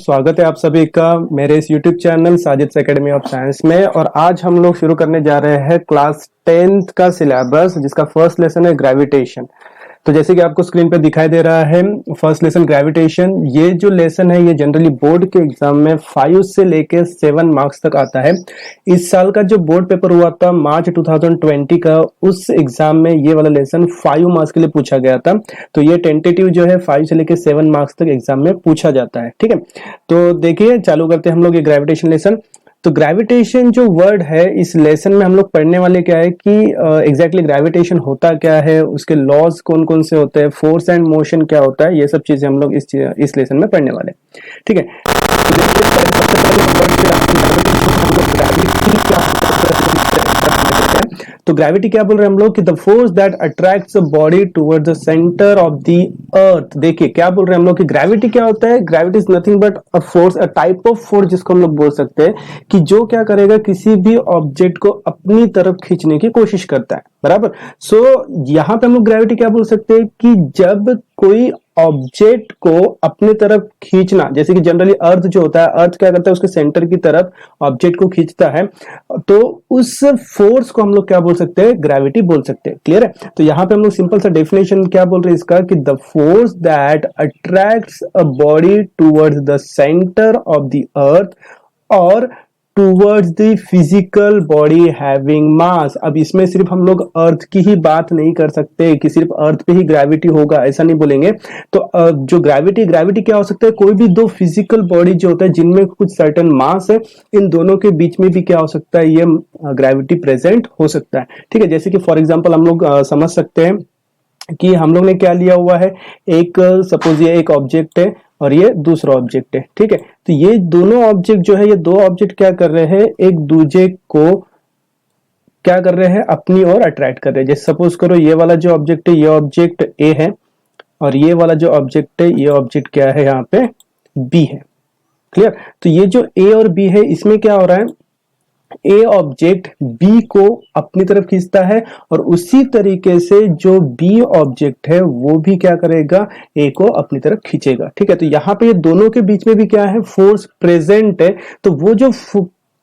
स्वागत है आप सभी का मेरे इस YouTube channel Sajid academy of science में। और आज हम लोग शुरू करने जा रहे हैं क्लास 10th का सिलेबस, जिसका फर्स्ट लेसन है ग्रेविटेशन। तो जैसे कि आपको स्क्रीन पे दिखाई दे रहा है फर्स्ट लेसन ग्रेविटेशन। ये जो लेसन है ये जनरली बोर्ड के एग्जाम में 5 से लेके 7 मार्क्स तक आता है। इस साल का जो बोर्ड पेपर हुआ था मार्च 2020 का, उस एग्जाम में ये वाला लेसन 5 मार्क्स के लिए पूछा गया था। तो ये टेंटेटिव जो है 5 से लेके 7 मार्क्स तक एग्जाम में पूछा जाता है। ठीक है, तो देखिए चालू करते हैं हम लोग ये ग्रेविटेशन लेसन। तो ग्रेविटेशन जो वर्ड है इस लेसन में हम लोग पढ़ने वाले क्या है कि एग्जैक्टली ग्रेविटेशन होता क्या है, उसके लॉज कौन कौन से होते हैं, फोर्स एंड मोशन क्या होता है, ये सब चीजें हम लोग इस लेसन में पढ़ने वाले हैं। ठीक है, तो देखिए सबसे तो ग्रेविटी क्या बोल रहे हैं हम लोग कि the force that attracts a body towards the centre of the अर्थ। देखिए क्या बोल रहे हैं हम लोग कि ग्रेविटी क्या होता है। Gravity is nothing but a force, a type of force, जिसको हम लोग बोल सकते हैं कि जो क्या करेगा, किसी भी ऑब्जेक्ट को अपनी तरफ खींचने की कोशिश करता है। बराबर। सो यहां पे हम लोग ग्रेविटी क्या बोल सकते हैं कि जब कोई ऑब्जेक्ट को अपने तरफ खींचना, जैसे कि जनरली अर्थ जो होता है, अर्थ क्या करता है उसके सेंटर की तरफ ऑब्जेक्ट को खींचता है, तो उस फोर्स को हम लोग क्या बोल सकते हैं, ग्रेविटी बोल सकते हैं। क्लियर है। तो यहां पे हम लोग सिंपल सा डेफिनेशन क्या बोल रहे हैं इसका कि the force that attracts a body towards the centre of the earth और towards the physical body having mass. अब इसमें सिर्फ हम लोग अर्थ की ही बात नहीं कर सकते कि सिर्फ अर्थ पे ही ग्रेविटी होगा, ऐसा नहीं बोलेंगे। तो जो ग्रेविटी क्या हो सकता है, कोई भी दो फिजिकल बॉडी जो होता है जिनमें कुछ सर्टेन मास है, इन दोनों के बीच में भी क्या हो सकता है, ये ग्रेविटी प्रेजेंट हो सकता है। ठीक है, जैसे कि फॉर एग्जाम्पल हम लोग समझ सकते हैं कि हम लोग ने क्या लिया हुआ है, एक सपोज ये एक ऑब्जेक्ट है और ये दूसरा ऑब्जेक्ट है। ठीक है, तो ये दोनों ऑब्जेक्ट जो है, ये दो ऑब्जेक्ट क्या कर रहे हैं, एक दूसरे को क्या कर रहे हैं, अपनी ओर अट्रैक्ट कर रहे हैं। जैसे सपोज करो ये वाला जो ऑब्जेक्ट है, ये ऑब्जेक्ट ए है और ये वाला जो ऑब्जेक्ट है, ये ऑब्जेक्ट क्या है, यहाँ पे बी है। क्लियर। तो ये जो ए और बी है, इसमें क्या हो रहा है, ए ऑब्जेक्ट बी को अपनी तरफ खींचता है और उसी तरीके से जो बी ऑब्जेक्ट है वो भी क्या करेगा, ए को अपनी तरफ खींचेगा। ठीक है, तो यहां पे ये दोनों के बीच में भी क्या है, फोर्स प्रेजेंट है। तो वो जो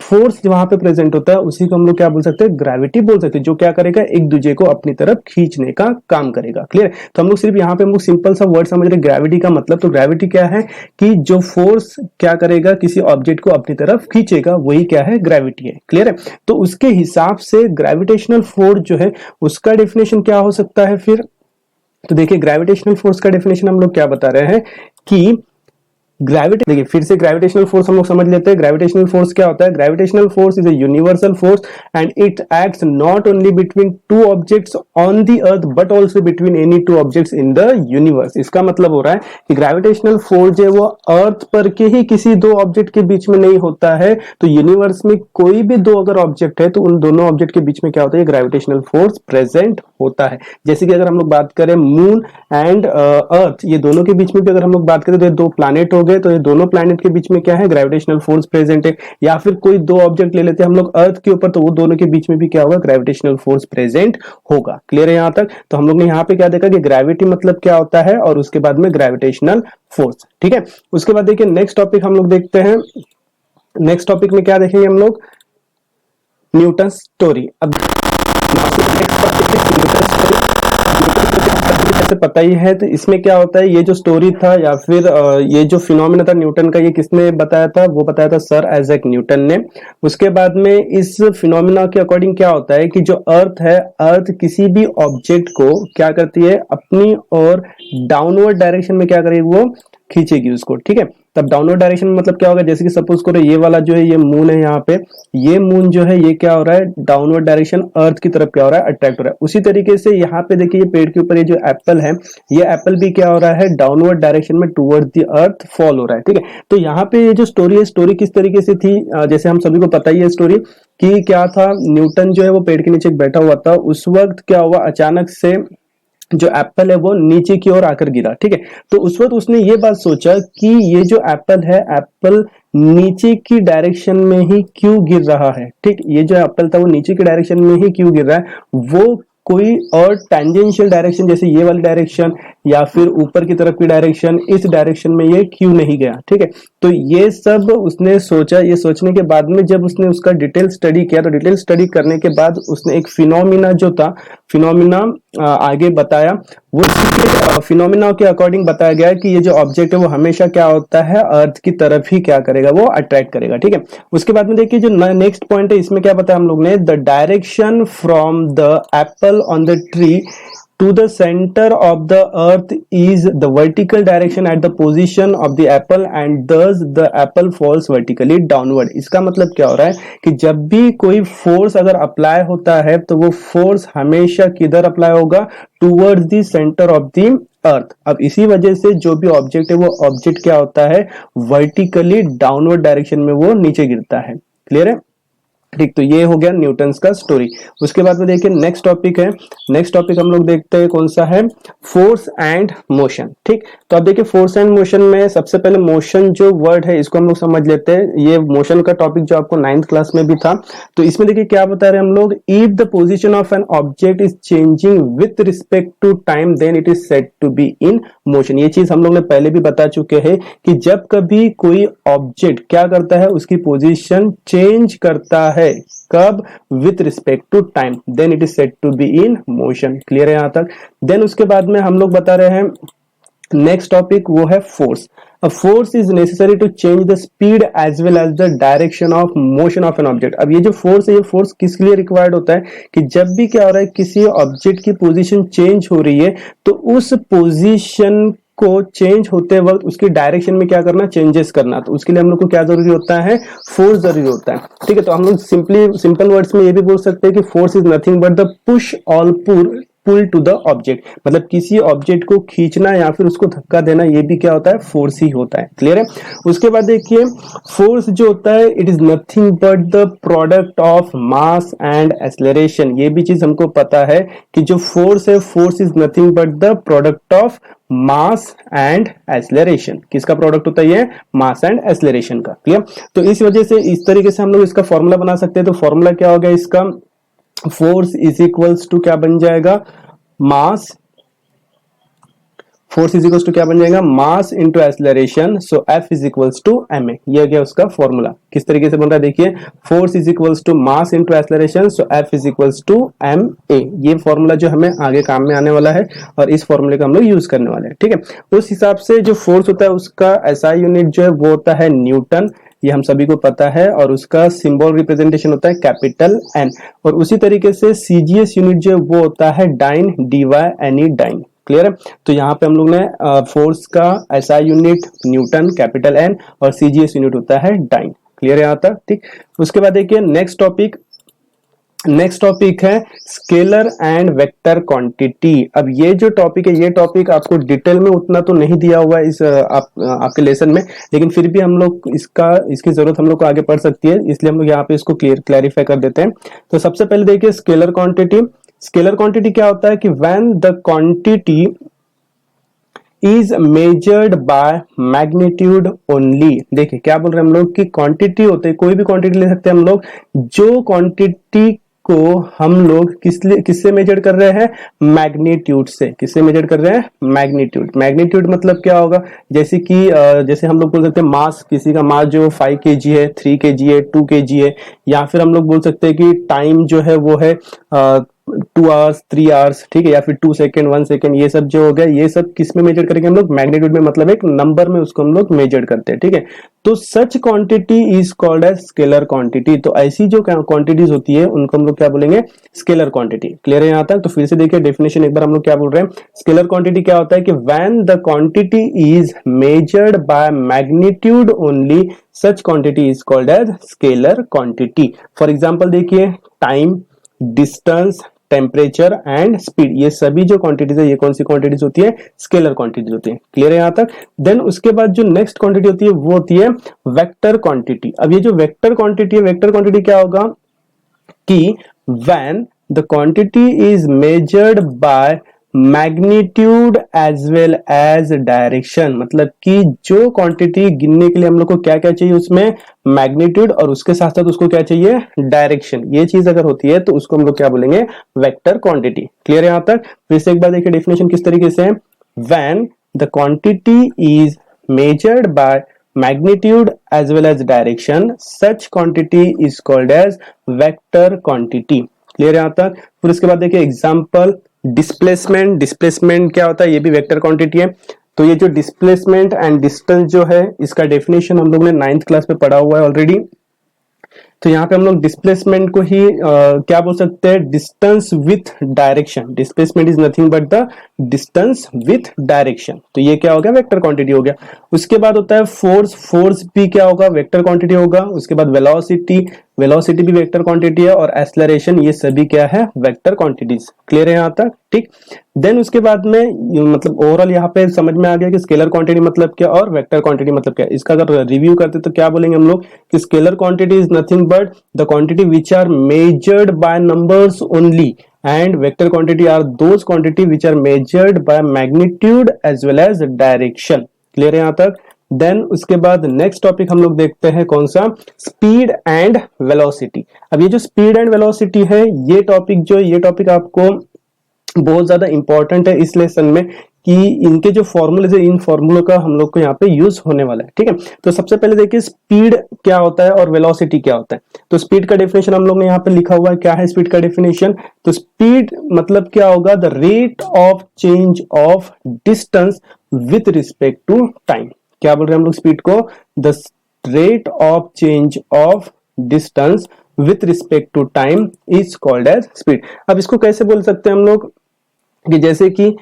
फोर्स वहां पे प्रेजेंट होता है उसी को हम लोग क्या बोल सकते हैं, ग्रेविटी बोल सकते हैं, जो क्या करेगा, एक दूसरे को अपनी तरफ खींचने का काम करेगा। क्लियर। तो हम लोग सिर्फ यहाँ पे हम लोग सिंपल सा वर्ड समझ रहे ग्रेविटी का मतलब। तो ग्रेविटी क्या है कि जो फोर्स क्या करेगा, किसी ऑब्जेक्ट को अपनी तरफ खींचेगा, वही क्या है, ग्रेविटी है। क्लियर है। तो उसके हिसाब से ग्रेविटेशनल फोर्स जो है उसका डेफिनेशन क्या हो सकता है फिर। तो देखिए ग्रेविटेशनल फोर्स का डेफिनेशन हम लोग क्या बता रहे हैं कि ग्रेविटी, देखिए फिर से ग्रेविटेशनल फोर्स हम लोग समझ लेते हैं। ग्रेविटेशनल फोर्स क्या होता है, gravitational force is a universal force and it acts not only between two objects on the earth but also between any two objects in the universe. इसका मतलब हो रहा है कि ग्रेविटेशनल फोर्स जो है वो अर्थ पर के ही किसी दो ऑब्जेक्ट के बीच में नहीं होता है। तो यूनिवर्स में कोई भी दो अगर ऑब्जेक्ट है तो उन दोनों ऑब्जेक्ट के बीच में क्या होता है, ग्रेविटेशनल फोर्स प्रेजेंट होता है। जैसे कि अगर हम लोग बात करें मून एंड अर्थ, ये दोनों के बीच में भी अगर हम लोग बात करें तो ये दो प्लैनेट हो गए, तो ये दोनों प्लैनेट के बीच में क्या है, ग्रेविटेशनल फोर्स प्रेजेंट है। या फिर कोई दो ऑब्जेक्ट ले लेते हैं हम लोग अर्थ के ऊपर, तो वो दोनों के बीच में भी क्या होगा, ग्रेविटेशनल फोर्स प्रेजेंट होगा। क्लियर है यहां तक। तो हम लोग ने यहाँ पे क्या देखा कि ग्रेविटी मतलब क्या होता है और उसके बाद में ग्रेविटेशनल फोर्स। ठीक है, उसके बाद देखिए नेक्स्ट टॉपिक हम लोग देखते हैं। नेक्स्ट टॉपिक में क्या देखेंगे हम लोग, न्यूटन स्टोरी। अब नेक्स्ट टॉपिक है न्यूटन स्टोरी। जैसे पता ही है, तो इसमें क्या होता है, ये जो स्टोरी था या फिर ये जो फिनोमेना था न्यूटन का, ये किसने बताया था, वो बताया था सर आइजैक न्यूटन ने। उसके बाद में इस फिनोमेना के अकॉर्डिंग क्या होता है कि जो अर्थ है, अर्थ किसी भी ऑब्जेक्ट को क्या करती है, अपनी और डाउनवर्ड डायरेक्शन में क्या करेगी, वो खींचेगी उसको। ठीक है, तब डाउनवर्ड डायरेक्शन में मतलब क्या होगा, जैसे कि सपोज करो ये वाला जो है, ये मून है, यहाँ पे ये मून जो है ये क्या हो रहा है, डाउनवर्ड डायरेक्शन अर्थ की तरफ क्या हो रहा है, अट्रैक्ट हो रहा है। उसी तरीके से यहाँ पे देखिए ये पेड़ के ऊपर ये जो एप्पल है, ये एप्पल भी क्या हो रहा है, डाउनवर्ड डायरेक्शन में टुवर्ड्स द अर्थ फॉल हो रहा है। ठीक है, तो यहाँ पे ये जो स्टोरी है, स्टोरी किस तरीके से थी, जैसे हम सभी को पता ही है स्टोरी कि क्या था, न्यूटन जो है वो पेड़ के नीचे बैठा हुआ था। उस वक्त क्या हुआ, अचानक से जो एप्पल है वो नीचे की ओर आकर गिरा। ठीक है, तो उस वक्त उसने ये बात सोचा कि ये जो एप्पल है, एप्पल नीचे की डायरेक्शन में ही क्यों गिर रहा है। ठीक, ये जो एप्पल था वो नीचे की डायरेक्शन में ही क्यों गिर रहा है, वो कोई और टेंजेंशियल डायरेक्शन जैसे ये वाली डायरेक्शन या फिर ऊपर की तरफ की डायरेक्शन, इस डायरेक्शन में ये क्यों नहीं गया, ठीक है। तो ये सब उसने सोचा, ये सोचने के बाद में जब उसने उसका डिटेल स्टडी किया, तो डिटेल स्टडी करने के बाद उसने एक फिनोमिना जो था, फिनोमिना आगे बताया, वो फिनोमिना के अकॉर्डिंग बताया गया कि ये जो ऑब्जेक्ट है वो हमेशा क्या होता है, अर्थ की तरफ ही क्या करेगा, वो अट्रैक्ट करेगा, ठीक है। उसके बाद में देखिए जो नेक्स्ट पॉइंट है, इसमें क्या बताया हम लोग ने, the direction from the Apple on the tree to the center of the earth is the vertical direction at the position of the apple and thus the apple falls vertically downward। इसका मतलब क्या हो रहा है कि जब भी कोई फोर्स अगर अप्लाई होता है तो वो फोर्स हमेशा किधर अप्लाई होगा, towards the centre of the अर्थ। अब इसी वजह से जो भी ऑब्जेक्ट है वो ऑब्जेक्ट क्या होता है, वर्टिकली डाउनवर्ड डायरेक्शन में वो नीचे गिरता है। क्लियर है, ठीक। तो ये हो गया न्यूटन्स का स्टोरी। उसके बाद में देखिए नेक्स्ट टॉपिक है, नेक्स्ट टॉपिक हम लोग देखते हैं कौन सा है, फोर्स एंड मोशन, ठीक। तो अब देखिए फोर्स एंड मोशन में सबसे पहले मोशन जो वर्ड है इसको हम लोग समझ लेते हैं। ये मोशन का टॉपिक जो आपको 9th क्लास में भी था। तो इसमें देखिए क्या बता रहे हैं हम लोग, if the position of an object is changing with respect to time then it is said to be in motion. ये चीज हम लोग ने पहले भी बता चुके हैं कि जब कभी कोई ऑब्जेक्ट क्या करता है, उसकी पोजीशन चेंज करता है, कब, with respect to time, then it is said to be in motion. Clear है यहां तक। देन उसके बाद में हम लोग बता रहे हैं नेक्स्ट टॉपिक, वो है force. A force is necessary to change the speed as well as the direction of motion of an object। अब ये जो फोर्स है, ये फोर्स किसके लिए रिक्वायर्ड होता है कि जब भी क्या हो रहा है, किसी ऑब्जेक्ट की पोजीशन चेंज हो रही है तो उस पोजीशन को चेंज होते वक्त उसकी डायरेक्शन में क्या करना, चेंजेस करना। तो उसके लिए हम लोग को क्या जरूरी होता है, फोर्स जरूरी होता है, ठीक है। तो हम लोग सिंपल वर्ड्स में ये भी बोल सकते हैं कि force is nothing but the push or pull to the object. मतलब किसी ऑब्जेक्ट को खींचना या फिर उसको धक्का देना, ये भी क्या होता है, फोर्स ही होता है। क्लियर है। उसके बाद देखिए फोर्स जो होता है, it is nothing but the product of mass and acceleration. ये भी चीज हमको पता है कि जो फोर्स है, force is nothing but the product of mass and acceleration. किसका प्रोडक्ट होता है, ये मास एंड एक्सेलरेशन का। क्लियर। तो इस वजह से इस तरीके से हम लोग इसका फॉर्मूला बना सकते हैं। तो फॉर्मूला क्या होगा इसका, फोर्स इज इक्वल्स टू क्या बन जाएगा, mass, force is equals to क्या बन जाएगा, mass into acceleration, so F is equals to M A. ये गया उसका फॉर्मूला। किस तरीके से बन रहा है देखिए, force is equals to mass into acceleration, so F is equals to M A. ये फॉर्मूला जो हमें आगे काम में आने वाला है और इस फॉर्मूले का हम लोग यूज करने वाले हैं, ठीक है। उस हिसाब से जो फोर्स होता है उसका एसआई यूनिट जो है वो होता है न्यूटन, ये हम सभी को पता है, और उसका सिंबल रिप्रेजेंटेशन होता है कैपिटल एन। और उसी तरीके से सीजीएस यूनिट जो है वो होता है dyne, D Y N E dyne. Clear है। तो यहाँ पे हम लोग ने फोर्स का SI unit newton, capital N, और सीजीएस यूनिट होता है डाइन। क्लियर है यहाँ तक, ठीक। उसके बाद देखिए नेक्स्ट टॉपिक है स्केलर एंड वेक्टर क्वांटिटी। अब ये जो टॉपिक है, ये टॉपिक आपको डिटेल में उतना तो नहीं दिया हुआ है इस आपके लेसन में, लेकिन फिर भी हम लोग इसकी जरूरत हम लोग को आगे पड़ सकती है, इसलिए हम लोग यहाँ पे इसको क्लैरिफाई कर देते हैं। तो सबसे पहले देखिए स्केलर क्वांटिटी। स्केलर क्वांटिटी क्या होता है कि when the quantity is measured by magnitude only. देखिए क्या बोल रहे हैं हम लोग कि क्वांटिटी होते हैं, कोई भी क्वांटिटी ले सकते हैं हम लोग, जो क्वांटिटी को हम लोग किससे मेजर कर रहे हैं, मैग्नीट्यूड से। किससे मेजर कर रहे हैं, मैग्नीट्यूड। मैग्नीट्यूड मतलब क्या होगा, जैसे कि जैसे हम लोग बोल सकते हैं मास, किसी का मास जो 5 kg है, 3 kg है, 2 kg है, या फिर हम लोग बोल सकते हैं कि टाइम जो है वो है 2 hours 3 hours, ठीक है, या फिर 2 सेकेंड 1 सेकेंड, ये सब जो हो गया, ये सब किस में मेजर करेंगे हम लोग, मैग्नीट्यूड में, मतलब एक नंबर में उसको हम लोग मेजर करते हैं, ठीक है। तो such quantity is called as scalar quantity. तो ऐसी जो क्वांटिटीज होती है उनको हम लोग क्या बोलेंगे, स्केलर क्वांटिटी। क्लियर है यहाँ तक। तो फिर से देखिए डेफिनेशन एक बार हम लोग क्या बोल रहे हैं, स्केलर क्वांटिटी क्या होता है कि when the quantity is measured by magnitude only, such quantity is called as scalar quantity. For example देखिए time, distance, temperature and speed, ये सभी जो क्वांटिटीज है, ये कौन सी क्वांटिटीज होती है, स्केलर क्वांटिटीज होती है। क्लियर है यहाँ तक। देन उसके बाद जो नेक्स्ट क्वांटिटी होती है वो होती है वेक्टर क्वांटिटी। अब ये जो वेक्टर क्वांटिटी है, वेक्टर क्वांटिटी क्या होगा कि when the quantity is measured by magnitude as well as direction, मतलब कि जो क्वांटिटी गिनने के लिए हम लोग को क्या क्या चाहिए, उसमें मैग्नीट्यूड और उसके साथ साथ उसको क्या चाहिए, डायरेक्शन। ये चीज अगर होती है तो उसको हम लोग क्या बोलेंगे, वेक्टर क्वांटिटी। क्लियर है यहां तक? फिर से एक बार देखिए डेफिनेशन किस तरीके से है। When the quantity is measured bye magnitude as well as direction, such quantity is called as vector quantity। Clear है यहां तक? फिर उसके बाद देखिए एग्जांपल, डिस्प्लेसमेंट। डिस्प्लेसमेंट क्या होता है, ये भी वेक्टर क्वांटिटी है। तो ये जो डिस्प्लेसमेंट एंड डिस्टेंस जो है, इसका डेफिनेशन हम लोग ने 9th क्लास में पढ़ा हुआ है ऑलरेडी। तो यहाँ पे हम लोग डिस्प्लेसमेंट को ही क्या बोल सकते हैं, distance with direction. Displacement is nothing but the distance with direction. तो ये क्या हो गया, वेक्टर क्वांटिटी हो गया। उसके बाद होता है फोर्स। फोर्स भी क्या होगा, वेक्टर क्वांटिटी होगा। उसके बाद वेलोसिटी, वेलोसिटी भी वेक्टर क्वांटिटी है। और एक्सेलरेशन, ये सभी क्या है, वेक्टर क्वांटिटीज। क्लियर है यहाँ तक? ठीक। देन उसके बाद में मतलब ओवरऑल यहाँ पे समझ में आ गया कि स्केलर क्वांटिटी मतलब क्या और वेक्टर क्वांटिटी मतलब क्या। इसका अगर रिव्यू करते तो क्या बोलेंगे हम लोग कि scalar quantity is nothing but the quantity which are measured by numbers only, and vector quantity are those quantity which are measured by magnitude as well as direction। Clear है यहाँ तक? देन उसके बाद नेक्स्ट टॉपिक हम लोग देखते हैं कौन सा, स्पीड एंड वेलोसिटी। अब ये जो स्पीड एंड वेलोसिटी है, ये टॉपिक आपको बहुत ज्यादा इंपॉर्टेंट है इस लेसन में, कि इनके जो फॉर्मूले है, इन फॉर्मूलों का हम लोग को यहाँ पे यूज होने वाला है। ठीक है, तो सबसे पहले देखिए स्पीड क्या होता है और वेलोसिटी क्या होता है। तो स्पीड का डेफिनेशन हम लोग ने यहाँ पे लिखा हुआ है। क्या है स्पीड का डेफिनेशन? तो स्पीड मतलब क्या होगा, the rate of change of distance with respect to time. क्या बोल रहे हैं हम लोग स्पीड को, the rate of change of distance with respect to time is called as speed. अब इसको कैसे बोल सकते हैं हम लोग, कि जैसे कि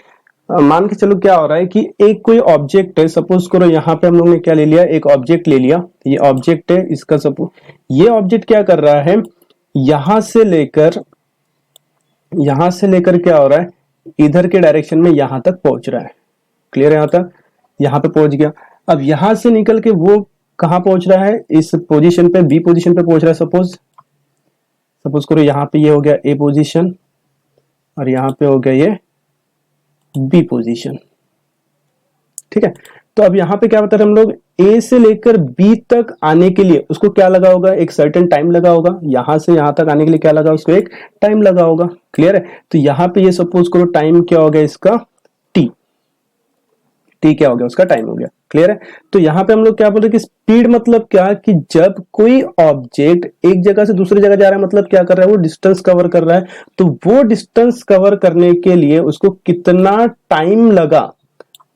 मान के चलो क्या हो रहा है कि एक कोई ऑब्जेक्ट है, सपोज करो यहाँ पे हम लोग ने क्या ले लिया, एक ऑब्जेक्ट ले लिया। ये ऑब्जेक्ट है, इसका सपोज ये ऑब्जेक्ट क्या कर रहा है, यहां से लेकर क्या हो रहा है, इधर के डायरेक्शन में यहां तक पहुंच रहा है। क्लियर है? यहां तक, यहां पे पहुंच गया। अब यहां से निकल के वो कहां पहुंच रहा है, इस पोजीशन पे, बी पोजीशन पे पहुंच रहा है। सपोज करो यहाँ पे ये हो गया ए पोजीशन और यहाँ पे हो गया ये बी पोजीशन। ठीक है, तो अब यहाँ पे क्या बता रहे हम लोग, ए से लेकर बी तक आने के लिए उसको क्या लगा होगा, एक सर्टेन टाइम लगा होगा। यहां से यहां तक आने के लिए क्या लगा, उसको एक टाइम लगा होगा। क्लियर है? तो यहाँ पे ये सपोज करो टाइम क्या हो गया इसका, टी क्या हो गया, उसका टाइम हो गया। क्लियर है? तो यहाँ पे हम लोग क्या बोल रहे हैं कि स्पीड मतलब क्या, कि जब कोई ऑब्जेक्ट एक जगह से दूसरी जगह जा रहा है, मतलब क्या कर रहा है, वो डिस्टेंस कवर कर रहा है। तो वो डिस्टेंस कवर करने के लिए उसको कितना टाइम लगा,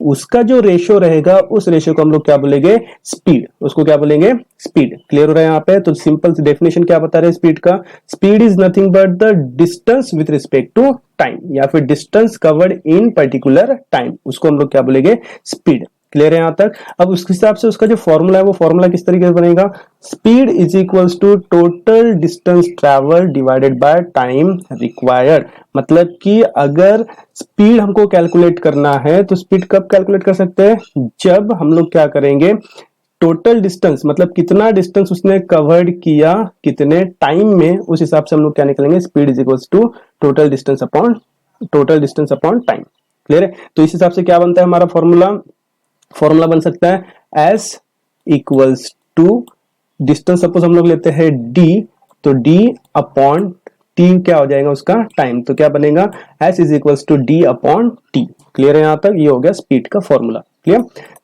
उसका जो रेशियो रहेगा, उस रेशियो को हम लोग क्या बोलेंगे, स्पीड। उसको क्या बोलेंगे, स्पीड। क्लियर हो रहा है यहाँ पे? तो सिंपल डेफिनेशन क्या बता रहे हैं स्पीड का, speed is nothing but the distance with respect to time, या फिर distance covered in particular time, उसको हम लोग क्या बोलेंगे, स्पीड। क्लियर है यहाँ तक? अब उस हिसाब से उसका जो फॉर्मूला है, वो फॉर्मूला किस तरीके से बनेगा, speed is equals to total distance travel divided by time required. मतलब कि अगर स्पीड हमको कैलकुलेट करना है, तो स्पीड कब कैलकुलेट कर सकते हैं, जब हम लोग क्या करेंगे, टोटल डिस्टेंस मतलब कितना डिस्टेंस उसने कवर्ड किया कितने टाइम में, उस हिसाब से हम लोग क्या निकलेंगे, speed is equals to total distance upon time. Clear है? तो इस हिसाब से क्या बनता है हमारा फॉर्मूला बन सकता है S equals to distance, suppose हम लोग लेते हैं D, तो D अपॉन T क्या हो जाएगा उसका टाइम। तो क्या बनेगा, S is equals to D upon T। Clear है यहाँ तक? ये हो गया स्पीड का फॉर्मूला। क्लियर?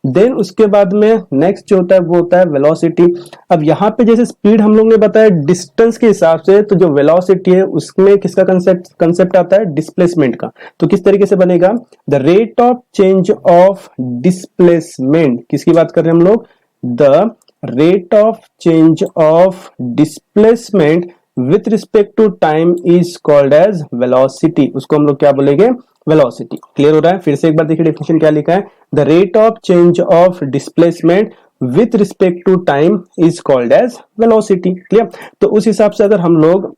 देन उसके बाद में नेक्स्ट जो होता है वो होता है वेलोसिटी। अब यहाँ पे जैसे स्पीड हम लोग ने बताया डिस्टेंस के हिसाब से, तो जो वेलोसिटी है उसमें किसका कंसेप्ट आता है, डिस्प्लेसमेंट का। तो किस तरीके से बनेगा, the rate of change of displacement, किसकी बात कर रहे हैं हम लोग, the rate of change of displacement with respect to time is called as velocity. उसको हम लोग क्या बोलेंगे, वेलोसिटी। क्लियर हो रहा है? फिर से एक बार देखिए डेफिनेशन क्या लिखा है, the rate of change of displacement with respect to time is called as velocity. Clear? तो उस हिसाब से अगर हम लोग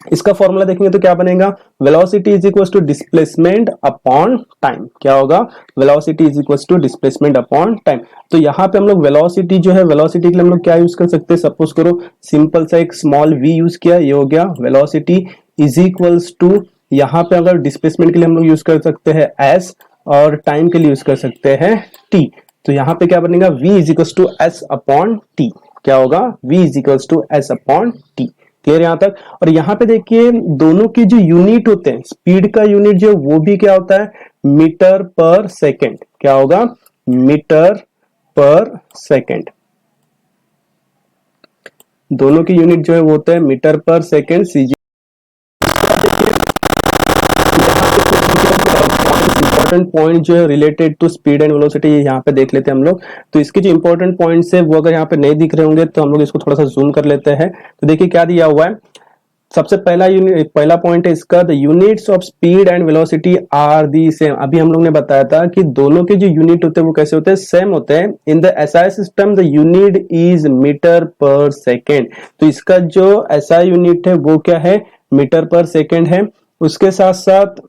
इसका फॉर्मूला देखेंगे तो क्या बनेगा, velocity is equal to displacement upon time. क्या होगा, velocity is equal to displacement upon time. तो यहाँ पे हम लोग वेलोसिटी जो है, वेलोसिटी के लिए हम लोग क्या यूज कर सकते हैं, सपोज करो सिंपल सा एक स्मॉल v यूज किया, ये हो गया वेलोसिटी इज इक्वल्स टू यहाँ पे अगर डिस्प्लेसमेंट के लिए हम लोग यूज कर सकते हैं s और टाइम के लिए यूज कर सकते हैं t। तो यहाँ पे क्या बनेगा v is equal to S upon T. क्या होगा v is equal to S upon T. Clear यहाँ तक। और यहाँ पे देखिए दोनों की जो यूनिट होते हैं, स्पीड का यूनिट जो वो भी क्या होता है मीटर पर सेकेंड। क्या होगा मीटर पर सेकेंड। दोनों की यूनिट जो है वो होता है metre per second CG. Important point जो है related to speed and velocity यहाँ पे देख लेते हैं हम लोग। तो इसके जो इंपॉर्टेंट पॉइंट्स है वो अगर यहाँ पे नहीं दिख रहे होंगे तो हम लोग इसको थोड़ा सा जूम कर लेते हैं। तो देखिए क्या दिया हुआ है। सबसे पहला पॉइंट है इसका, the units of speed and velocity are the same. अभी हम लोग ने बताया था कि दोनों के जो यूनिट होते हैं वो कैसे होते हैं, सेम होते हैं। In the SI system the unit is metre per second. तो इसका जो एसआई यूनिट है वो क्या है मीटर पर सेकेंड है। उसके साथ साथ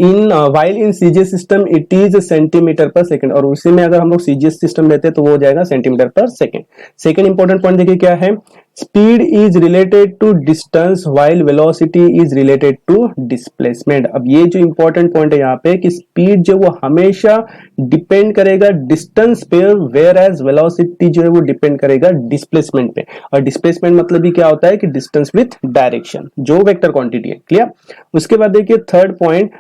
in while in CGS system it is centimetre पर सेकंड। और उसी में अगर हम लोग सीजीएस सिस्टम लेते हैं तो वो हो जाएगा सेंटीमीटर पर सेकंड। सेकंड इंपॉर्टेंट पॉइंट देखिए क्या है, speed is related to distance while velocity is related to displacement. अब ये जो इंपॉर्टेंट पॉइंट है यहाँ पे कि स्पीड जो वो हमेशा डिपेंड करेगा डिस्टेंस पे, वेयर एज वेलोसिटी जो है वो डिपेंड करेगा डिस्प्लेसमेंट पे। और डिस्प्लेसमेंट मतलब भी क्या होता है कि डिस्टेंस विथ डायरेक्शन, जो वेक्टर क्वांटिटी है। क्लियर। उसके बाद देखिए थर्ड पॉइंट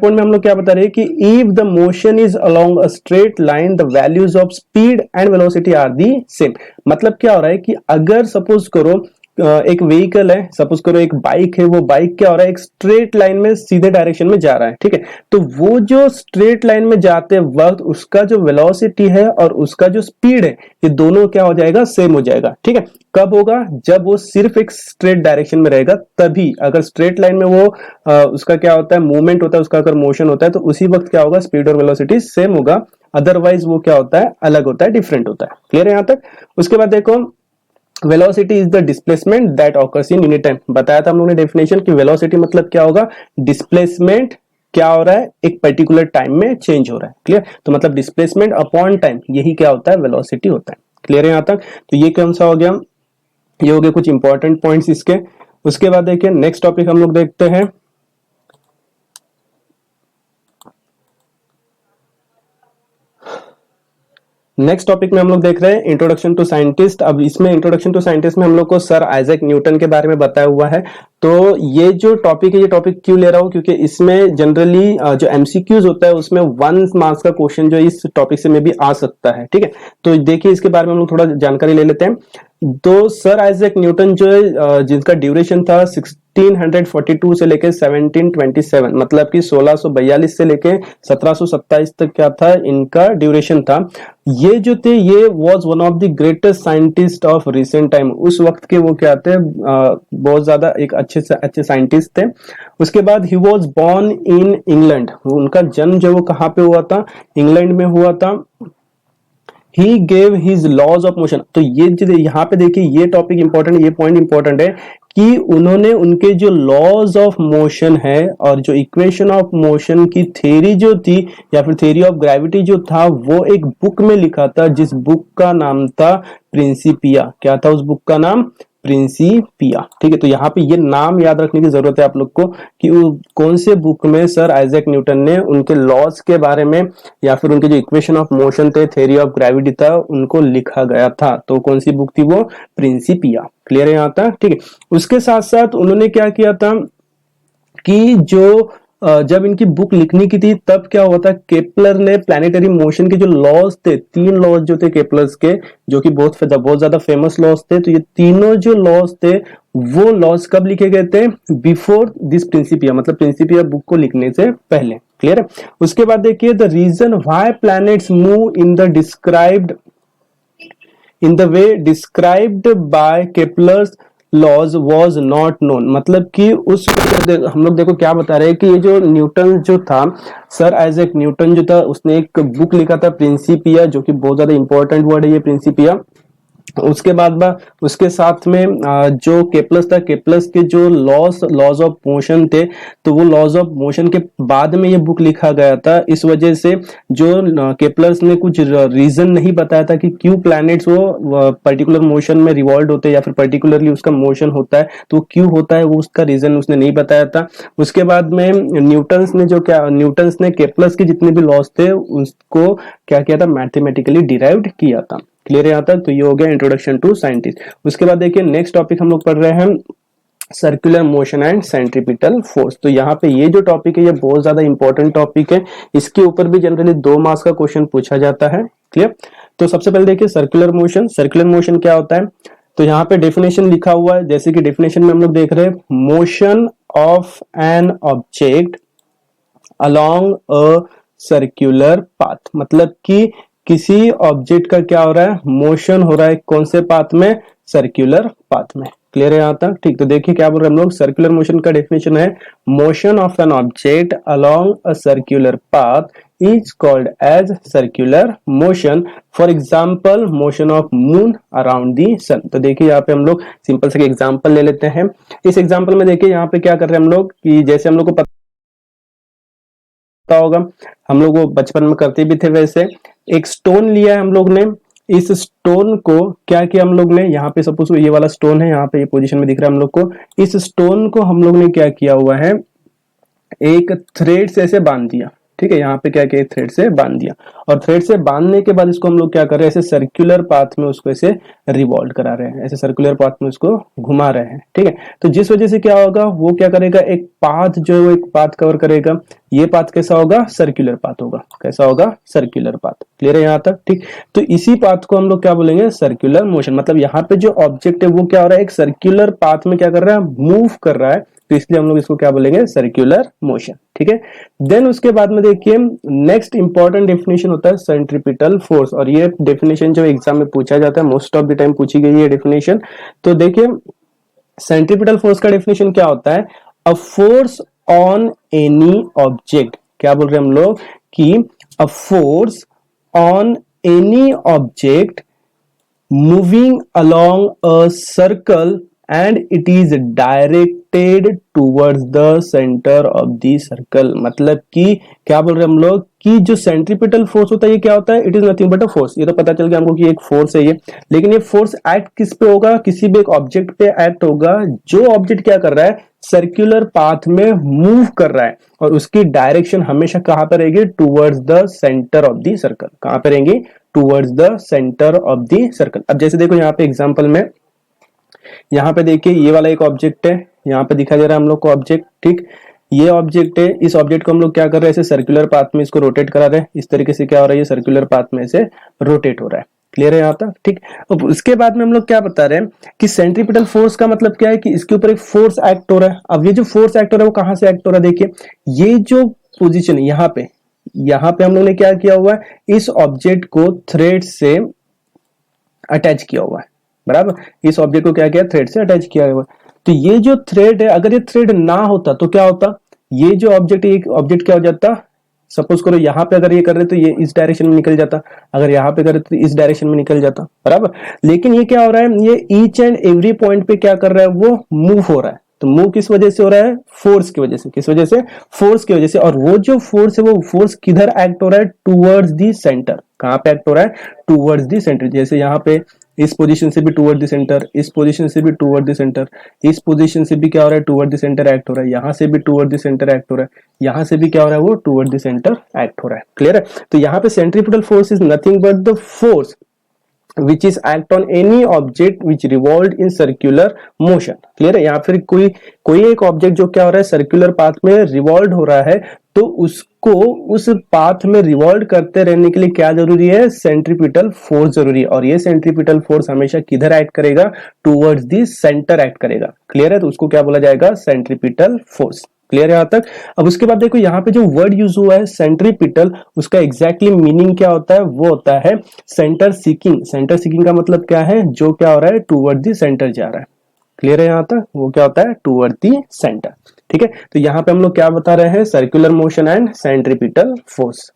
में हम लोग क्या बता रहे हैं कि if the motion is along a straight line the values of speed and velocity are the same. मतलब क्या हो रहा है कि अगर सपोज करो एक व्हीकल है, सपोज करो एक बाइक है, वो बाइक क्या हो रहा है एक स्ट्रेट लाइन में सीधे डायरेक्शन में जा रहा है। ठीक है, तो वो जो स्ट्रेट लाइन में जाते वक्त उसका जो वेलोसिटी है और उसका जो स्पीड है ये दोनों क्या हो जाएगा सेम हो जाएगा। ठीक है, कब होगा जब वो सिर्फ एक स्ट्रेट डायरेक्शन में रहेगा तभी। अगर स्ट्रेट लाइन में वो उसका क्या होता है मूवमेंट होता है, उसका अगर मोशन होता है तो उसी वक्त क्या होगा स्पीड और वेलोसिटी सेम होगा। अदरवाइज वो क्या होता है अलग होता है, डिफरेंट होता है। क्लियर है यहां तक। उसके बाद देखो velocity is the displacement that occurs in unit time. बताया था हम लोगों ने डेफिनेशन कि वेलोसिटी मतलब क्या होगा डिस्प्लेसमेंट क्या हो रहा है एक पर्टिकुलर टाइम में चेंज हो रहा है। क्लियर। तो मतलब डिस्प्लेसमेंट अपॉन टाइम यही क्या होता है वेलोसिटी होता है। क्लियर है यहां तक। तो ये कौन सा हो गया, ये हो गए कुछ इंपॉर्टेंट पॉइंट्स इसके। उसके बाद देखिए नेक्स्ट टॉपिक हम लोग देखते हैं। नेक्स्ट टॉपिक में हम लोग देख रहे हैं इंट्रोडक्शन टू साइंटिस्ट। अब इसमें इंट्रोडक्शन टू साइंटिस्ट में हम लोग को सर आइजैक न्यूटन के बारे में बताया हुआ है। तो ये जो टॉपिक है ये टॉपिक क्यों ले रहा हूं, क्योंकि इसमें जनरली जो एमसीक्यूज होता है उसमें 1 मार्क्स का क्वेश्चन जो इस टॉपिक से में भी आ सकता है। ठीक है, तो देखिए इसके बारे में हम लोग थोड़ा जानकारी ले लेते हैं। तो सर आइजैक न्यूटन जो है जिनका ड्यूरेशन था 1642 से लेके 1727, मतलब कि 1642 से लेके 1727 तक क्या था इनका ड्यूरेशन था। ये जो थे ये was one of the greatest scientist of recent time. उस वक्त के वो क्या थे बहुत ज्यादा एक अच्छे से अच्छे साइंटिस्ट थे। उसके बाद he was born in England. उनका जन्म जो वो कहाँ पे हुआ था, इंग्लैंड में हुआ था। He gave his laws of motion. तो ये यहाँ पे देखिए ये टॉपिक इंपॉर्टेंट, ये पॉइंट इंपॉर्टेंट है कि उन्होंने उनके जो लॉज ऑफ मोशन है और जो इक्वेशन ऑफ मोशन की थ्योरी जो थी या फिर थ्योरी ऑफ ग्रेविटी जो था वो एक बुक में लिखा था, जिस बुक का नाम था प्रिंसिपिया। क्या था उस बुक का नाम, प्रिंसिपिया। ठीक है, तो यहाँ पे ये नाम याद रखने की जरूरत है आप लोग को कि कौन से बुक में सर आइजैक न्यूटन ने उनके लॉज के बारे में या फिर उनके जो इक्वेशन ऑफ मोशन थे, थ्योरी ऑफ ग्रेविटी था, उनको लिखा गया था। तो कौन सी बुक थी वो, प्रिंसिपिया। क्लियर है यहाँ तक। ठीक है, उसके साथ साथ उन्होंने क्या किया था कि जो जब इनकी बुक लिखने की थी तब क्या हुआ था, केपलर ने प्लैनेटरी मोशन के जो लॉज थे, 3 लॉज जो थे केपलर्स के, जो कि बहुत ज्यादा फेमस लॉज थे। तो ये तीनों जो लॉज थे वो लॉज कब लिखे गए थे, बिफोर दिस प्रिंसिपिया, मतलब प्रिंसिपिया बुक को लिखने से पहले। क्लियर है। उसके बाद देखिए the reason why planets move in the way described by Kepler's laws was not known. मतलब कि उस हम लोग देखो क्या बता रहे हैं कि ये जो न्यूटन जो था, सर आइजैक न्यूटन जो था, उसने एक बुक लिखा था प्रिंसिपिया, जो कि बहुत ज्यादा इंपॉर्टेंट वर्ड है ये प्रिंसिपिया। उसके बाद उसके साथ में जो केपलस था, केपलस के जो लॉज ऑफ मोशन थे, तो वो लॉज ऑफ मोशन के बाद में ये बुक लिखा गया था। इस वजह से जो केपलस ने कुछ रीजन नहीं बताया था कि क्यों प्लैनेट्स वो पर्टिकुलर मोशन में रिवॉल्व होते हैं या फिर पर्टिकुलरली उसका मोशन होता है, तो क्यों होता है वो उसका रीजन उसने नहीं बताया था। उसके बाद में न्यूटन्स ने केपलस के जितने भी लॉज थे उसको क्या किया था, मैथमेटिकली डिराइव्ड किया था। क्लियर है यहाँ तक? तो ये हो गया इंट्रोडक्शन टू साइंटिस्ट। उसके बाद देखिए नेक्स्ट टॉपिक हम लोग पढ़ रहे हैं circular motion and centripetal force. तो यहाँ पे ये जो टॉपिक है ये बहुत ज्यादा इंपॉर्टेंट टॉपिक है, इसके ऊपर भी जनरली 2 मार्क्स का क्वेश्चन पूछा जाता है। क्लियर? तो सबसे पहले देखिए सर्कुलर मोशन क्या होता है। तो यहाँ पे डेफिनेशन लिखा हुआ है, जैसे कि डेफिनेशन में हम लोग देख रहे हैं motion of an object along a circular path, मतलब कि किसी ऑब्जेक्ट का क्या हो रहा है, मोशन हो रहा है कौन से पाथ में, सर्कुलर पाथ में। क्लियर है यहाँ तक? ठीक, तो देखिए क्या बोल रहे हैं हम लोग, सर्कुलर मोशन का डेफिनेशन है motion of an object along a circular path is called as circular motion. For example motion of moon around the sun. तो देखिए यहाँ पे हम लोग सिंपल से एग्जाम्पल ले लेते हैं। इस एग्जाम्पल में देखिए यहाँ पे क्या कर रहे हैं हम लोग, कि जैसे हम लोग को पता होगा, हम लोग वो बचपन में करते भी थे, वैसे एक स्टोन लिया है हम लोग ने। इस स्टोन को क्या किया हम लोग ने, यहाँ पे सपोज ये वाला स्टोन है, यहाँ पे ये पोजीशन में दिख रहा है हम लोग को। इस स्टोन को हम लोग ने क्या किया हुआ है, एक थ्रेड से ऐसे बांध दिया। ठीक है, यहाँ पे क्या किया, थ्रेड से बांध दिया, और थ्रेड से बांधने के बाद इसको हम लोग क्या कर रहे हैं, ऐसे सर्कुलर पाथ में उसको ऐसे रिवॉल्व करा रहे हैं, ऐसे सर्कुलर पाथ में उसको घुमा रहे हैं। ठीक है, तो जिस वजह से क्या होगा, वो क्या करेगा, एक पाथ जो एक पाथ कवर करेगा। ये पाथ कैसा होगा, सर्कुलर पाथ होगा। कैसा होगा, सर्कुलर पाथ। क्लियर है यहाँ तक? ठीक, तो इसी पाथ को हम लोग क्या बोलेंगे, सर्कुलर मोशन। मतलब यहाँ पे जो ऑब्जेक्ट है वो क्या हो रहा है, एक सर्कुलर पाथ में क्या कर रहा है, मूव कर रहा है, तो इसलिए हम लोग इसको क्या बोलेंगे, सर्कुलर मोशन। ठीक है, देन उसके बाद में देखिए नेक्स्ट इंपॉर्टेंट डेफिनेशन होता है सेंट्रीपिटल फोर्स, और ये डेफिनेशन जो एग्जाम में पूछा जाता है, मोस्ट ऑफ द टाइम पूछी गई है डेफिनेशन। तो देखिए सेंट्रीपिटल फोर्स का डेफिनेशन क्या होता है, a force on any object. क्या बोल रहे हैं हम लोग, कि a force on any object moving along a circle and it is directed towards the center of the circle। मतलब कि क्या बोल रहे हैं हम लोग, कि जो सेंट्रीपिटल फोर्स होता है ये क्या होता है, it is nothing but a force. ये तो पता चल गया हमको कि एक फोर्स है ये, लेकिन ये फोर्स एक्ट किस पे होगा, किसी भी एक ऑब्जेक्ट पे एक्ट होगा जो ऑब्जेक्ट क्या कर रहा है, सर्कुलर पाथ में मूव कर रहा है, और उसकी डायरेक्शन हमेशा कहां पर रहेगी, towards the centre of the circle. कहां पर रहेंगी, towards the centre of the circle. अब जैसे देखो यहाँ पे एग्जांपल में, यहाँ पे देखिए ये वाला एक ऑब्जेक्ट है, यहाँ पे दिखाई दे रहा है हम लोग को ऑब्जेक्ट। ठीक, ये ऑब्जेक्ट है, इस ऑब्जेक्ट को हम लोग क्या कर रहे हैं, ऐसे सर्कुलर पाथ में इसको रोटेट करा रहे हैं। इस तरीके से क्या हो रहा है, ये सर्कुलर पाथ में से रोटेट हो रहा है। क्लियर है यहाँ तक? ठीक, अब उसके बाद में हम लोग क्या बता रहे हैं कि सेंट्रीपिटल फोर्स का मतलब क्या है, कि इसके ऊपर एक फोर्स एक्ट हो रहा है। अब ये जो फोर्स एक्ट हो रहा है वो कहां से एक्ट हो रहा है, देखिए ये जो पोजीशन है यहाँ पे हम लोग ने क्या किया हुआ है, इस ऑब्जेक्ट को थ्रेड से अटैच किया हुआ है। बराबर, इस ऑब्जेक्ट को क्या किया, थ्रेड से अटैच किया हुआ है। तो ये जो थ्रेड है, अगर ये थ्रेड ना होता तो क्या होता, ये जो ऑब्जेक्ट है, एक ऑब्जेक्ट क्या हो जाता, सपोज करो यहाँ पे अगर ये कर रहे तो ये इस डायरेक्शन में निकल जाता, अगर यहाँ पे करे तो इस डायरेक्शन में निकल जाता। बराबर, लेकिन ये क्या हो रहा है, ये ईच एंड एवरी पॉइंट पे क्या कर रहा है, वो मूव हो रहा है। तो मूव किस वजह से हो रहा है, फोर्स की वजह से। किस वजह से, फोर्स की वजह से। और वो जो फोर्स है वो फोर्स किधर एक्ट हो रहा है, टूवर्ड्स दी सेंटर। कहां पे एक्ट हो रहा है, टूवर्ड्स दी सेंटर। जैसे यहाँ पे इस पोजीशन से भी टूवर्ड द सेंटर, इस पोजीशन से भी टूवर्ड द सेंटर, इस पोजीशन से भी क्या हो रहा है, टूवर्ड द सेंटर एक्ट हो रहा है, यहाँ से भी टूवर्ड द सेंटर एक्ट हो रहा है, यहाँ से भी क्या हो रहा है, वो टूवर्ड द सेंटर एक्ट हो रहा है। क्लियर है? तो यहाँ पे centripetal force is nothing but the force which is act on any object which revolved in circular motion। Clear है? या फिर कोई एक ऑब्जेक्ट जो क्या हो रहा है, सर्कुलर पाथ में रिवॉल्व हो रहा है, तो उसको उस पाथ में रिवॉल्व करते रहने के लिए क्या जरूरी है, सेंट्रीपिटल फोर्स जरूरी है। और ये सेंट्रीपिटल फोर्स हमेशा किधर एक्ट करेगा, टूवर्ड्स दी सेंटर एक्ट करेगा। क्लियर है? तो उसको क्या बोला जाएगा, सेंट्रीपिटल फोर्स। क्लियर है यहाँ तक? अब उसके बाद देखो यहाँ पे जो वर्ड यूज हुआ है सेंट्रीपिटल, उसका एग्जैक्टली मीनिंग क्या होता है, वो होता है सेंटर सीकिंग। सेंटर सीकिंग का मतलब क्या है, जो क्या हो रहा है, टूवर्ड दी सेंटर जा रहा है। क्लियर है यहाँ तक? वो क्या होता है, टूवर्ड दी सेंटर। ठीक है, तो यहाँ पे हम लोग क्या बता रहे हैं, circular motion and centripetal force.